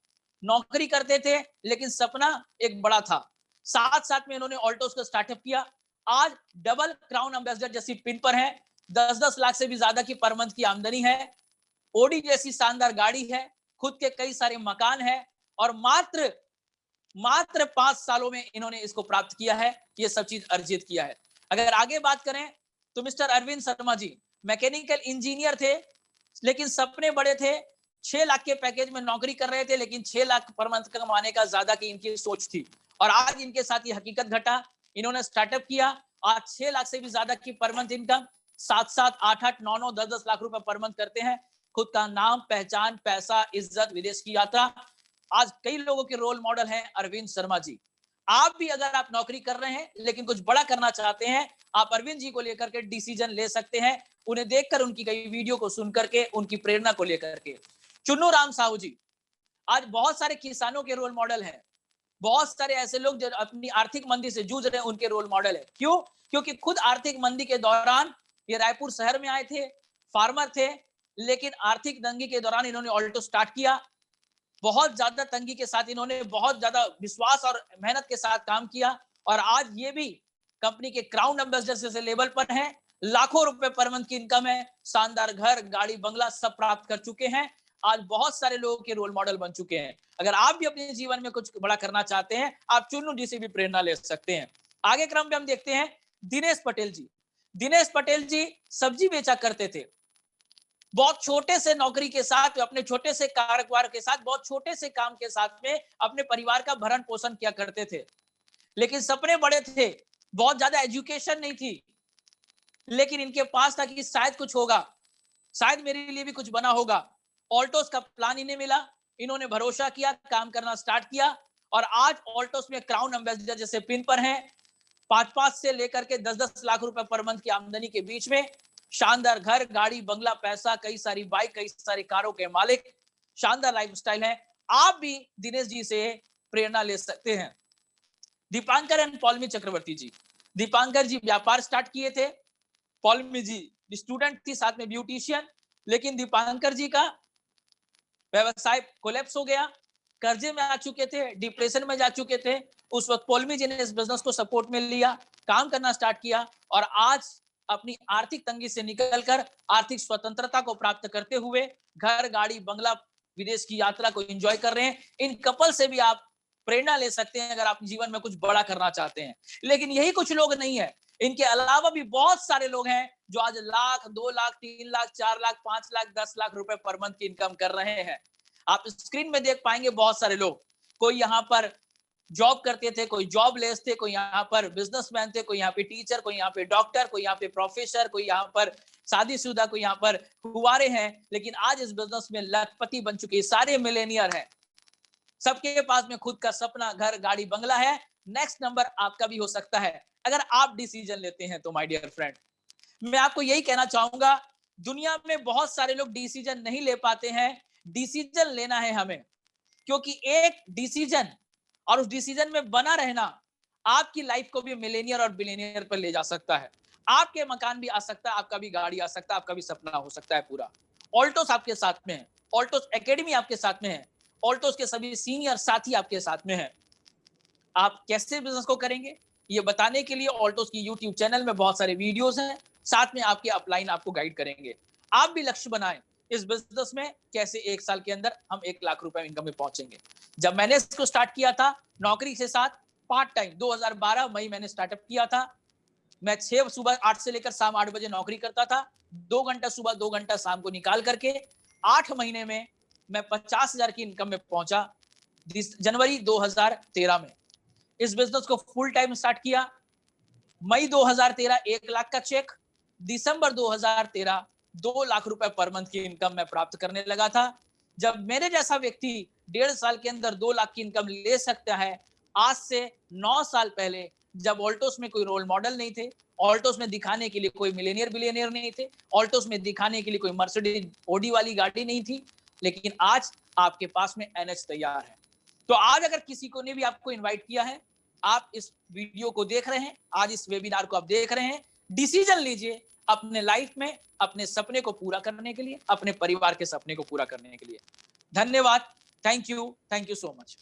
नौकरी करते थे लेकिन सपना एक बड़ा था। साथ साथ में इन्होंने ऑल्टोस का स्टार्टअप किया। आज डबल क्राउन एम्बेसडर जैसी पिन पर है, 10-10 लाख से भी ज्यादा की पर मंथ की आमदनी है, ओडी जैसी शानदार गाड़ी है, खुद के कई सारे मकान है, और मात्र 5 सालों में इन्होंने इसको प्राप्त किया है, ये सब चीज अर्जित किया है। अगर आगे बात करें तो mister Arvind Sharma ji mechanical engineer थे, लेकिन सपने बड़े थे। 6 लाख के पैकेज में नौकरी कर रहे थे, लेकिन 6 लाख पर मंथ कमाने का ज्यादा की इनकी सोच थी, और आज इनके साथ ये हकीकत घटा। इन्होंने स्टार्टअप किया, आज 6 लाख से भी ज्यादा की पर मंथ इनकम, 7-7, 8-8, 9-9, 10-10 लाख रुपए पर मंथ करते हैं। खुद का नाम, पहचान, पैसा, इज्जत, विदेश की यात्रा। आज कई लोगों के रोल मॉडल हैं अरविंद शर्मा जी। आप भी अगर आप नौकरी कर रहे हैं लेकिन कुछ बड़ा करना चाहते हैं, आप अरविंद जी को लेकर के डिसीजन ले सकते हैं, उन्हें देखकर, उनकी कई वीडियो को सुन करके, उनकी प्रेरणा को लेकर के। चुन्नू राम साहू जी आज बहुत सारे किसानों के रोल मॉडल हैं। बहुत सारे ऐसे लोग जो अपनी आर्थिक मंदी से जूझ रहे हैं, उनके रोल मॉडल है। क्यों? क्योंकि खुद आर्थिक मंदी के दौरान ये रायपुर शहर में आए थे, फार्मर थे, लेकिन आर्थिक तंगी के दौरान इन्होंने ऑल्टो स्टार्ट किया। बहुत ज्यादा तंगी के साथ इन्होंने बहुत ज्यादा विश्वास और मेहनत के साथ काम किया, और आज ये भी कंपनी के क्राउन एम्बेसडर जैसे लेवल पर हैं। लाखों रुपए पर मंथ की इनकम है, शानदार घर, गाड़ी, बंगला सब प्राप्त कर चुके हैं। आज बहुत सारे लोगों के रोल मॉडल बन चुके हैं। अगर आप भी अपने जीवन में कुछ बड़ा करना चाहते हैं, आप चुन्नू जी से भी प्रेरणा ले सकते हैं। आगे क्रम में हम देखते हैं दिनेश पटेल जी। दिनेश पटेल जी सब्जी बेचा करते थे। बहुत छोटे से नौकरी के साथ, अपने छोटे से कारोबार के साथ, बहुत छोटे से काम के साथ में अपने परिवार का भरण पोषण किया करते थे। लेकिन सपने बड़े थे, बहुत ज्यादा एजुकेशन नहीं थी, लेकिन इनके पास था कि शायद कुछ होगा, शायद मेरे लिए भी कुछ बना होगा। ऑल्टोस का प्लान इन्हें मिला, इन्होंने भरोसा किया, काम करना स्टार्ट किया, और आज ऑल्टोस में क्राउन एम्बेसडर जैसे पिन पर हैं। 5-5 से लेकर के 10-10 लाख रुपए पर मंथ की आमदनी के बीच में शानदार घर, गाड़ी, बंगला, पैसा, कई सारी बाइक, कई सारी कारों के मालिक, शानदार लाइफस्टाइल है। आप भी दिनेश जी से प्रेरणा ले सकते हैं। दीपांकर एंड पौलमी चक्रवर्ती जी। दीपांकर जी व्यापार स्टार्ट किए थे, पौलमी जी स्टूडेंट थी, साथ में ब्यूटिशियन, लेकिन दीपांकर जी का व्यवसाय कोलैप्स हो गया, कर्जे में आ चुके थे, डिप्रेशन में जा चुके थे। उस वक्त पॉलमी जी ने इस बिजनेस को सपोर्ट में लिया, काम करना स्टार्ट किया और आज अपनी आर्थिक तंगी से निकलकर आर्थिक स्वतंत्रता को प्राप्त करते हुए घर, गाड़ी, बंगला, विदेश की यात्रा को एंजॉय कर रहे हैं। इन कपल से भी आप प्रेरणा ले सकते हैं अगर आप जीवन में कुछ बड़ा करना चाहते हैं। लेकिन यही कुछ लोग नहीं है, इनके अलावा भी बहुत सारे लोग हैं जो आज लाख, 2 लाख, 3 लाख, 4 लाख, 5 लाख, 10 लाख रुपए पर मंथ की इनकम कर रहे हैं। आप स्क्रीन में देख पाएंगे बहुत सारे लोग, कोई यहाँ पर जॉब करते थे, कोई जॉब लेस थे, कोई यहाँ पर बिजनेसमैन थे, कोई यहाँ पे टीचर, कोई यहाँ पे डॉक्टर, कोई यहाँ पे प्रोफेसर, कोई यहाँ पर शादीशुदा, कोई यहाँ पर कुंवारे हैं, लेकिन आज इस बिजनेस में लखपति बन चुके सारे मिलेनियर हैं। सबके पास में खुद का सपना, घर, गाड़ी, बंगला है। नेक्स्ट नंबर आपका भी हो सकता है अगर आप डिसीजन लेते हैं तो। माय डियर फ्रेंड, मैं आपको यही कहना चाहूंगा, दुनिया में बहुत सारे लोग डिसीजन नहीं ले पाते हैं। डिसीजन लेना है हमें, क्योंकि एक डिसीजन और उस डिसीजन में बना रहना आपकी लाइफ को भी मिलेनियर और बिलियनियर पर ले जा सकता है। आपके मकान भी आ सकता है, आपका भी गाड़ी आ सकता है, आपका भी सपना हो सकता है पूरा। ऑल्टोस आपके साथ में है, ऑल्टोस एकेडमी आपके साथ में है, ऑल्टोस के सभी सीनियर साथी आपके साथ में है। आप कैसे बिजनेस को करेंगे ये बताने के लिए ऑल्टोस की यूट्यूब चैनल में बहुत सारे वीडियोस हैं, साथ में आपके अपलाइन आपको गाइड करेंगे। आप भी लक्ष्य बनाएं इस बिजनेस में कैसे 1 साल के अंदर हम 1 लाख रुपए इनकम में पहुंचेंगे। जब मैंने इसको स्टार्ट किया था नौकरी के साथ पार्ट टाइम 2012 मई मैंने स्टार्टअप किया था। मैं 6 सुबह 8 से लेकर शाम 8 बजे नौकरी करता था, 2 घंटा सुबह 2 घंटा शाम को निकाल करके 8 महीने में मैं 50,000 की इनकम में पहुंचा जनवरी 2013 में। इस बिजनेस को फुल टाइम स्टार्ट किया। मई 2013 1 लाख का चेक, दिसंबर 2013 2 लाख रुपए पर मंथ की इनकम मैं प्राप्त करने लगा था। जब मेरे जैसा व्यक्ति 1.5 साल के अंदर 2 लाख की इनकम ले सकता है, आज से 9 साल पहले जब ऑल्टोस में कोई रोल मॉडल नहीं थे, ऑल्टोस में दिखाने के लिए कोई मिलेनियर बिलियनियर नहीं थे, ऑल्टोस में दिखाने के लिए कोई मर्सिडीज ऑडी वाली गाड़ी नहीं थी, लेकिन आज आपके पास में एनएच तैयार है। तो आज अगर किसी को ने भी आपको इनवाइट किया है, आप इस वीडियो को देख रहे हैं, आज इस वेबिनार को आप देख रहे हैं, डिसीजन लीजिए अपने लाइफ में अपने सपने को पूरा करने के लिए, अपने परिवार के सपने को पूरा करने के लिए। धन्यवाद, थैंक यू सो मच।